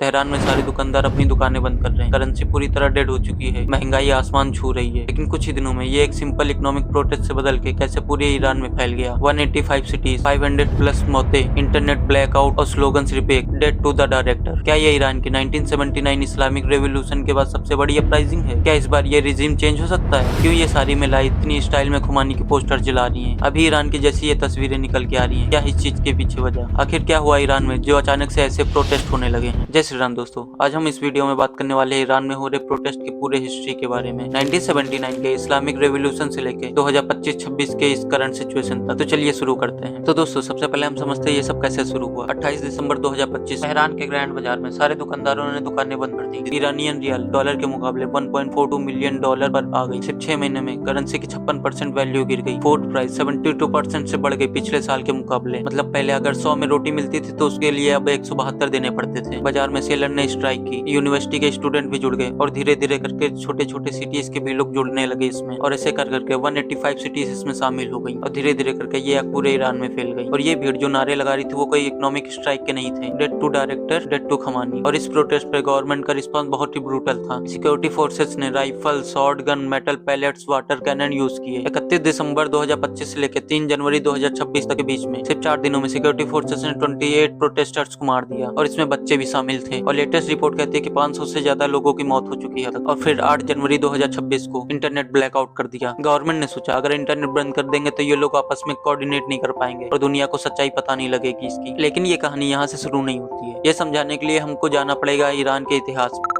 Tehran में सारे दुकानदार अपनी दुकानें बंद कर रहे हैं। करेंसी पूरी तरह डेड हो चुकी है। महंगाई आसमान छू रही है। लेकिन कुछ ही दिनों में ये एक सिंपल इकोनॉमिक प्रोटेस्ट से बदल के कैसे पूरे ईरान में फैल गया। 185 सिटीज, 500 प्लस मौतें, इंटरनेट ब्लैकआउट और स्लोगन्स रिपेक, डेड टू द डायरेक्टर। क्या ये ईरान की 1979 इस्लामिक रेवोल्यूशन के बाद सबसे बड़ी अपराइजिंग है? क्या इस बार ये रिजीम चेंज हो सकता है? क्यों ये सारी महिलाएं इतनी स्टाइल में खुमानी के पोस्टर जला रही हैं? अभी ईरान की जैसी ये तस्वीरें निकल के आ रही हैं। क्या इस चीज के पीछे वजह? आखिर क्या हुआ ईरान में जो अचानक से ऐसे प्रोटेस्ट होने लगे हैं? जय श्री राम दोस्तों, आज हम इस वीडियो में बात करने वाले हैं ईरान में हो रहे प्रोटेस्ट की पूरे हिस्ट्री के बारे में। 1979 के इस्लामिक रेवोल्यूशन से लेके 2025-26 के इस करंट सिचुएशन तक। तो चलिए शुरू करते हैं। तो दोस्तों, सबसे पहले हम समझते हैं ये सब कैसे शुरू हुआ। 28 दिसंबर 2025 तेहरान के ग्रैंड बाजार में सारे दुकानदारों ने दुकानें बंद कर दी। ईरानियन रियाल डॉलर के मुकाबले 1.42 मिलियन डॉलर पर आ गई। सिर्फ 6 महीने में करेंसी की 56% वैल्यू गिर गई। फूड प्राइस 72% से बढ़ गई पिछले साल के मुकाबले। मतलब पहले अगर 100 में रोटी मिलती थी तो उसके लिए अब 172 देने पड़ते थे। बाजार में सेलर ने स्ट्राइक की, यूनिवर्सिटी के स्टूडेंट भी जुड़ गए और धीरे धीरे करके छोटे छोटे सिटीज के भी लोग जुड़ने लगे इसमें। और ऐसे कर करके 185 सिटीज इसमें शामिल हो गई और धीरे धीरे करके ये पूरे ईरान में फैल गई। और ये भीड़ जो नारे लगा रही थी वो कोई इकोनॉमिक स्ट्राइक के नहीं थे। Death to dictator, death to Khamenei. और इस प्रोटेस्ट पे गवर्नमेंट का रिस्पॉन्स बहुत ही ब्रूटल था। सिक्योरिटी फोर्सेस ने rifle, shotgun, metal pellets, water cannon use किए। 31 दिसंबर 2025 से लेकर 3 जनवरी 2026 तक के बीच में सिर्फ 4 दिनों में सिक्योरिटी फोर्सेस ने 28 प्रोटेस्टर्स को मार दिया और इसमें बच्चे भी शामिल थे। और लेटेस्ट रिपोर्ट कहती है कि 500 से ज्यादा लोगों की मौत हो चुकी है। और फिर 8 जनवरी 2026 को इंटरनेट ब्लैकआउट कर दिया। गवर्नमेंट ने सोचा अगर इंटरनेट बंद कर देंगे तो ये लोग आपस में कोऑर्डिनेट नहीं कर पाएंगे और दुनिया को सच्चाई पता नहीं लगेगी इसकी। लेकिन ये कहानी यहाँ से शुरू नहीं होती है। ये समझाने के लिए हमको जाना पड़ेगा ईरान के इतिहास में।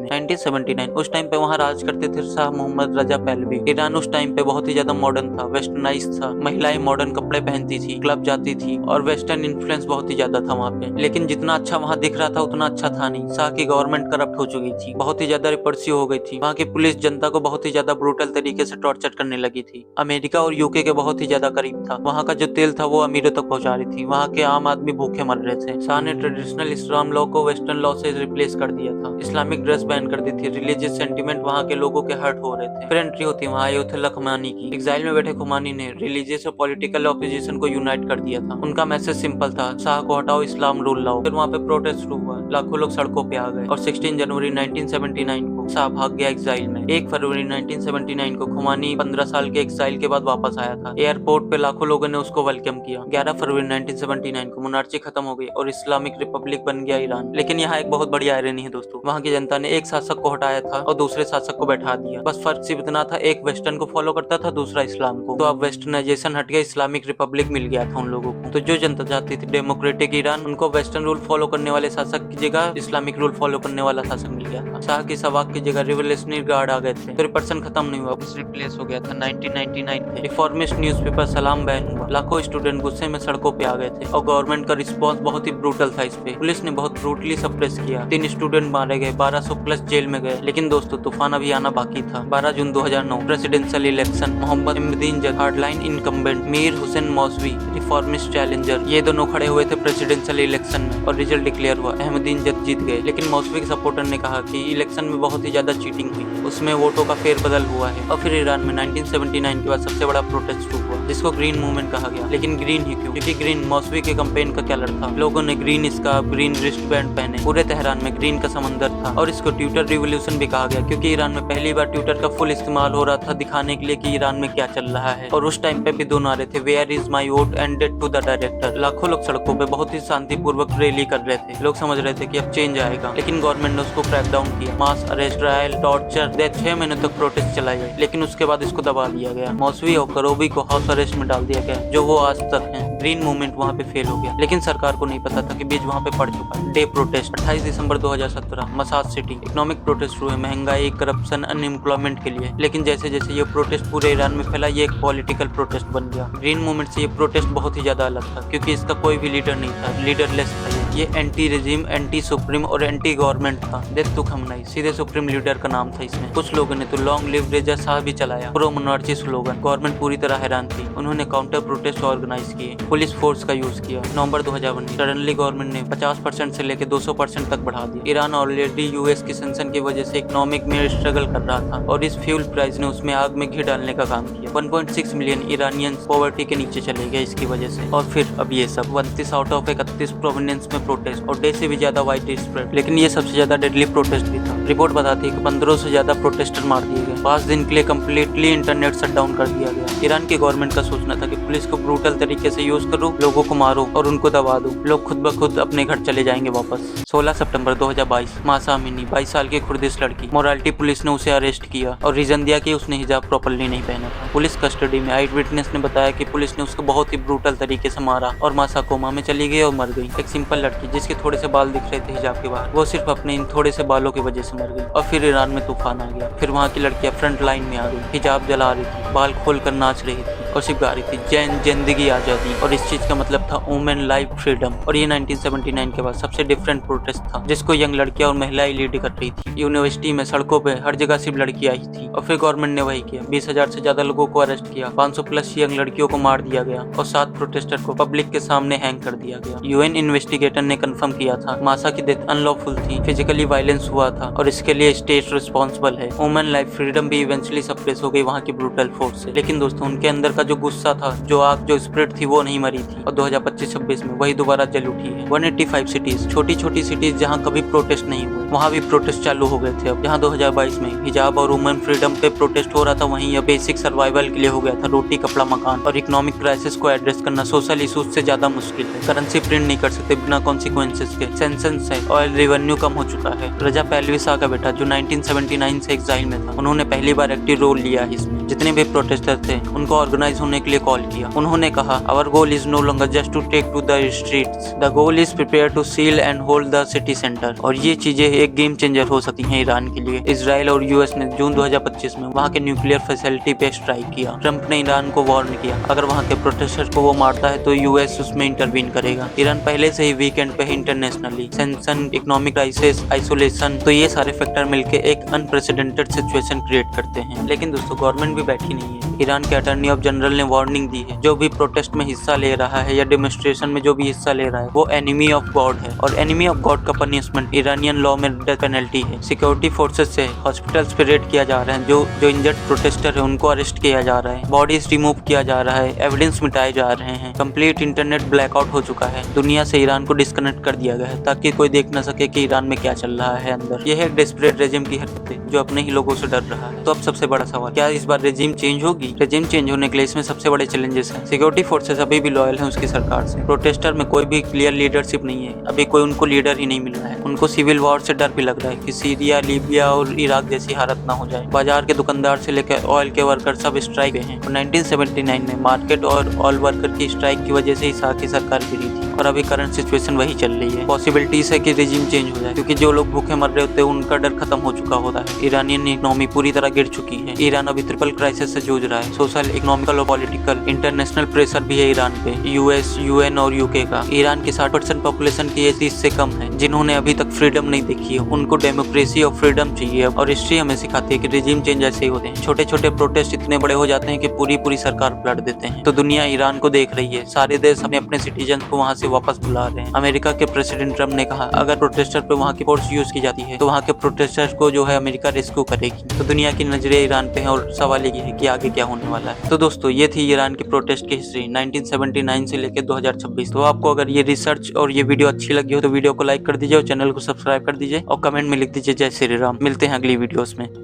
1979 उस टाइम पे वहाँ राज करते थे Shah Mohammad Reza Pahlavi. Iran उस टाइम पे बहुत ही ज्यादा मॉडर्न था, वेस्टर्नाइज था। महिलाएं मॉडर्न कपड़े पहनती थी, क्लब जाती थी और वेस्टर्न इन्फ्लुएंस बहुत ही ज्यादा था वहाँ पे। लेकिन जितना अच्छा वहाँ दिख रहा था उतना अच्छा था नहीं। शाह की गवर्नमेंट करप्ट हो चुकी थी, बहुत ही ज्यादा रिपर्सिव हो गई थी। वहाँ की पुलिस जनता को बहुत ही ज्यादा ब्रूटल तरीके से टॉर्चर करने लगी थी। अमेरिका और यूके के बहुत ही ज्यादा करीब था। वहाँ का जो तेल था वो अमीरों तक पहुँचा रही थी। वहाँ के आम आदमी भूखे मर रहे थे। शाह ने ट्रेडिशनल इस्लाम लॉ को वेस्टर्न लॉ से रिप्लेस कर दिया था। इस्लामिक ड्रेस बैन कर दी थी। रिलीजियस सेंटिमेंट वहाँ के लोगों के हर्ट हो रहे थे। फिर एंट्री होती वहाँ अयोध्या खुमानी की। एग्जाइल में बैठे खुमानी ने रिलीजियस और पॉलिटिकल ऑपोजिशन को यूनाइट कर दिया था। उनका मैसेज सिंपल था, शाह को हटाओ, इस्लाम रूल लाओ। फिर वहाँ पे प्रोटेस्ट शुरू हुआ, लाखों लोग सड़कों पे आ गए और 16 जनवरी 1979 को शाह भाग गया एग्जाइल में। 1 फरवरी 1979 को खुमानी 15 साल के एग्जाइल के बाद वापस आया था। एयरपोर्ट पे लाखों लोगों ने उसको वेलकम किया। 11 फरवरी 1979 को मोनार्ची खत्म हो गई और इस्लामिक रिपब्लिक बन गया ईरान। लेकिन यहाँ एक बहुत बड़ी आयरनी है दोस्तों, वहाँ की जनता ने एक शासक को हटाया था और दूसरे शासक को बैठा दिया। बस फर्क सिर्फ इतना था, एक वेस्टर्न को फॉलो करता था, दूसरा इस्लाम को। तो अब वेस्टर्नाइजेशन हट गया, इस्लामिक रिपब्लिक मिल गया था उन लोगों को। तो जो जनता चाहती थी डेमोक्रेटिक ईरान, उनको वेस्टर्न रूल फॉलो करने वाले शासक की जगह इस्लामिक रूल फॉलो करने वाला शासक मिल गया था। शाह की सवाक की जगह रिवोल्यूशनरी गार्ड आ गए थे। तो रिप्रेशन खत्म नहीं हुआ, बस रिप्लेस हो गया था 1999 में। रिफॉर्मिस्ट न्यूज़पेपर सलाम बैन हुआ। लाखों स्टूडेंट गुस्से में सड़कों पे आ गए थे और गवर्नमेंट का रिस्पॉन्स बहुत ही ब्रूटल था इस पे। पुलिस ने बहुत ब्रूटली सप्रेस किया। 3 स्टूडेंट मारे गए, 1200 प्लस जेल में गए। लेकिन दोस्तों, तूफान अभी आना बाकी था। 12 जून 2009 presidential election. Mohammad Ahmadinejad hardline incumbent, Mir Hossein Mousavi reformist challenger, ये दोनों खड़े हुए थे प्रेसिडेंशियल इलेक्शन में और रिजल्ट डिक्लेयर हुआ। अहमदीनजद जीत गए। लेकिन मौसवी के सपोर्टर ने कहा कि इलेक्शन में बहुत ही ज्यादा चीटिंग हुई, उसमें वोटों का फेरबदल हुआ है। और फिर ईरान में 1979 के बाद सबसे बड़ा प्रोटेस्ट शुरू हुआ जिसको ग्रीन मूवमेंट कहा गया। लेकिन ग्रीन ही क्यों? क्योंकि ग्रीन मौसवी के कैंपेन का कलर था। लोगों ने green scarf, green wrist band पहने। पूरे तेहरान में ग्रीन का समंदर था और इसको ट्विटर रिवोल्यूशन भी कहा गया क्योंकि ईरान में पहली बार ट्विटर का फुल इस्तेमाल हो रहा था दिखाने के लिए कि ईरान में क्या चल रहा है। और उस टाइम पे भी 2 नारे थे, where is my vote and dead to the director. लाखों लोग सड़कों पे बहुत ही शांतिपूर्वक रैली कर रहे थे। लोग समझ रहे थे कि अब चेंज आएगा। लेकिन गवर्नमेंट ने उसको क्रैक डाउन किया। मास अरेस्ट, ट्रायल, टॉर्चर, डेथ। 6 महीने तक प्रोटेस्ट चलाई गई लेकिन उसके बाद इसको दबा दिया गया। मौसवी और करोबी को हाउस अरेस्ट में डाल दिया गया जो वो आज तक हैं। ग्रीन मूवमेंट वहाँ पे फेल हो गया लेकिन सरकार को नहीं पता था कि बीज वहाँ पे पड़ चुका है। डे प्रोटेस्ट 28 दिसंबर 2017 मसाद सिटी। इकोनॉमिक प्रोटेस्ट हुए, महंगाई, करप्शन, अनएम्प्लॉयमेंट के लिए। लेकिन जैसे जैसे ये प्रोटेस्ट पूरे ईरान में फैला, ये एक पॉलिटिकल प्रोटेस्ट बन गया। ग्रीन मूवमेंट से ये प्रोटेस्ट बहुत ही ज्यादा अलग था क्योंकि इसका कोई भी लीडर नहीं था, लीडरलेस था। ये एंटी रेजिम, एंटी सुप्रीम और एंटी गवर्नमेंट था। डेथ टू खमनाई सीधे सुप्रीम लीडर का नाम था इसमें। कुछ लोगों ने तो लॉन्ग लिव रेजा शाह भी चलाया। Pro monarchy slogan. गवर्नमेंट पूरी तरह हैरान थी। उन्होंने काउंटर प्रोटेस्ट ऑर्गेनाइज किए। पुलिस फोर्स का यूज किया। नवंबर 2019 सडनली गवर्नमेंट ने 50% से लेकर 200% तक बढ़ा दिया। ईरान ऑलरेडी यूएस की सेंक्शन की वजह से इकोनॉमिक में स्ट्रगल कर रहा था और इस फ्यूल प्राइस ने उसमें आग में घी डालने का काम किया। 1.6 मिलियन ईरानियंस पॉवर्टी के नीचे चले गए इसकी वजह से। और फिर अब ये सब 29 आउट ऑफ 31 प्रोविंस में प्रोटेस्ट और 1.5 से भी ज्यादा वाइड स्प्रेड। लेकिन ये सबसे ज्यादा डेडली प्रोटेस्ट भी था। रिपोर्ट बताती है कि 1500 से ज्यादा प्रोटेस्टर मार दिए गए। 5 दिन के लिए कम्प्लीटली इंटरनेट शट डाउन कर दिया गया। ईरान की गवर्नमेंट का सोचना था कि पुलिस को ब्रूटल तरीके से यूज करो, लोगों को मारो और उनको दबा दो, लोग खुद ब खुद अपने घर चले जाएंगे वापस। 16 सितंबर 2022 मासा अमीनी 22 साल की कुर्दिश लड़की, मोरालिटी पुलिस ने उसे अरेस्ट किया और रीजन दिया कि उसने हिजाब प्रॉपर्ली नहीं पहना था। पुलिस कस्टडी में आई विटनेस ने बताया कि पुलिस ने उसको बहुत ही ब्रूटल तरीके से मारा और मासा कोमा में चली गई और मर गई। एक सिंपल लड़की जिसके थोड़े से बाल दिख रहे थे हिजाब के बाहर, वो सिर्फ अपने इन थोड़े से बालों की वजह से मर गई। और फिर ईरान में तूफान आ गया। फिर वहाँ की लड़कियां फ्रंट लाइन में आ गई, हिजाब जला रही थी, बाल खोल कर नाच रही थी और सिर्फ गा रही थी जैन जिंदगी आजादी। और इस चीज का मतलब था वुमेन लाइफ फ्रीडम। और ये 1979 के बाद सबसे डिफरेंट प्रोटेस्ट था जिसको यंग लड़कियां और महिलाएं लीड कर रही थी। यूनिवर्सिटी में, सड़कों पे, हर जगह सिर्फ लड़कियां ही थी। और फिर गवर्नमेंट ने वही किया, 20,000 से ज्यादा लोगों को अरेस्ट किया, 500 प्लस यंग लड़कियों को मार दिया गया और 7 प्रोटेस्टर को पब्लिक के सामने हैंग कर दिया गया। यूएन इन्वेस्टिगेटर ने कंफर्म किया था मासा की डेथ अनलॉफुल थी, फिजिकली वायलेंस हुआ था और इसके लिए स्टेट रिस्पॉन्सिबल है। वुमेन लाइफ फ्रीडम भी इवेंचुअली सप्रेस हो गई वहाँ की ब्रूटल फोर्स से। लेकिन दोस्तों उनके अंदर का जो गुस्सा था, जो आग, जो स्पिरिट थी, वो नहीं मरी थी और 2025-26 में वही दोबारा जल उठी है। 185 सिटीज, छोटी छोटी सिटीज जहाँ कभी प्रोटेस्ट नहीं हुए, वहाँ भी प्रोटेस्ट चालू हो गए थे। अब जहाँ 2022 में हिजाब और वुमेन फ्रीडम पे प्रोटेस्ट हो रहा था, वहीं अब बेसिक सर्वाइवल के लिए हो गया था रोटी, कपड़ा, मकान। और इकोनॉमिक क्राइसिस को एड्रेस करना सोशल इशूज से ज्यादा मुश्किल है। करेंसी प्रिंट नहीं कर सकते बिना कॉन्सिक्वेंसेस के, सेंसस है, ऑयल रेवेन्यू कम हो चुका है। रजा पहलवी शाह का बेटा जो 1979 से एग्जाइल में था, उन्होंने पहली बार एक्टिव रोल लिया इसमें। जितने भी प्रोटेस्टर थे उनको ऑर्गेनाइज होने के लिए कॉल किया। उन्होंने कहा, our goal is no longer just to take to the streets, the goal is prepare to seal and hold the city centre. और ये चीजें एक गेम चेंजर हो सकती हैं ईरान के लिए। इजराइल और यूएस ने जून 2025 में वहाँ के न्यूक्लियर फैसिलिटी पे स्ट्राइक किया। ट्रंप ने ईरान को वार्न किया, अगर वहाँ के प्रोटेस्टर्स को वो मारता है तो यूएस उसमें इंटरवीन करेगा। ईरान पहले से ही वीकेंड पे है internationally, sanction, economic crisis, isolation, तो ये सारे फैक्टर मिलके एक अनप्रेसिडेंटेड सिचुएशन क्रिएट करते हैं। लेकिन दोस्तों गवर्नमेंट भी बैठी नहीं है। ईरान के अटॉर्नी ऑफ जनरल ने वार्निंग दी है, जो भी प्रोटेस्ट में हिस्सा ले रहा है या डेमोन्स्ट्रेशन में जो भी हिस्सा ले रहा है वो एनिमी ऑफ गॉड है। और एनिमी ऑफ गॉड का पनिशमेंट ईरानियन लॉ में डेथ पेनल्टी है। सिक्योरिटी फोर्सेस से हॉस्पिटल्स पे रेड किया जा रहा है, जो इंजर्ड प्रोटेस्टर है उनको अरेस्ट किया जा रहा है, बॉडीज रिमूव किया जा रहा है, एविडेंस मिटाए जा रहे हैं, कंप्लीट इंटरनेट ब्लैकआउट हो चुका है, दुनिया से ईरान को डिस्कनेक्ट कर दिया गया है ताकि कोई देख न सके कि ईरान में क्या चल रहा है अंदर। यह एक डेस्परेट रेजिम की हरकत है जो अपने ही लोगों से डर रहा है। तो अब सबसे बड़ा सवाल, क्या इस बार रेजिम चेंज होगी? रेजिम चेंज होने के लिए इसमें सबसे बड़े चैलेंजेस हैं। सिक्योरिटी फोर्सेस अभी भी लॉयल हैं उसकी सरकार से। प्रोटेस्टर में कोई भी क्लियर लीडरशिप नहीं है, अभी कोई उनको लीडर ही नहीं मिल रहा है। उनको सिविल वॉर से डर भी लग रहा है कि सीरिया, लीबिया और इराक जैसी हालत ना हो जाए। बाजार के दुकानदार से लेकर ऑयल के वर्कर सब स्ट्राइक पे हैं। 1979 में मार्केट और ऑयल वर्कर की स्ट्राइक की वजह से ही शाह की सरकार गिरी थी और अभी करंट सिचुएशन वही चल रही है। पॉसिबिलिटीज है कि रेजिम चेंज हो जाए, क्योंकि जो लोग भूखे मर रहे होते हैं उनका डर खत्म हो चुका होता है। ईरानियन इकोनॉमी पूरी तरह गिर चुकी है। ईरान अभी ट्रिपल क्राइसिस से जूझ रहा है। सोशल, इकोनॉमिकल और पॉलिटिकल इंटरनेशनल प्रेशर भी है ईरान पे, यूएस, यूएन और यूके का। ईरान की 60% पॉपुलेशन की एज 30 से कम है, जिन्होंने अभी तक फ्रीडम नहीं देखी है। उनको डेमोक्रेसी और फ्रीडम चाहिए। और हिस्ट्री हमें सिखाती है कि रेजिम चेंज ऐसे ही होते हैं। छोटे छोटे प्रोटेस्ट इतने बड़े हो जाते हैं कि पूरी सरकार पलट देते हैं। तो दुनिया ईरान को देख रही है, सारे देश अपने सिटीजन को वहाँ से वापस बुला रहे हैं। अमेरिका के प्रेसिडेंट ट्रम्प ने कहा, अगर प्रोटेस्टर पे वहाँ की फोर्स यूज की जाती है तो वहाँ के प्रोटेस्टर्स को जो है अमेरिका रेस्क्यू करेगी। तो दुनिया की नजरें ईरान पे हैं और सवाल ये है कि आगे क्या होने वाला है। तो दोस्तों ये थी ईरान की प्रोटेस्ट की हिस्ट्री 1979 से लेकर 2026। तो आपको अगर ये रिसर्च और ये वीडियो अच्छी लगी हो तो वीडियो को लाइक कर दीजिए और चैनल को सब्सक्राइब कर दीजिए और कमेंट में लिख दीजिए जय श्री राम। मिलते हैं अगली वीडियोस में।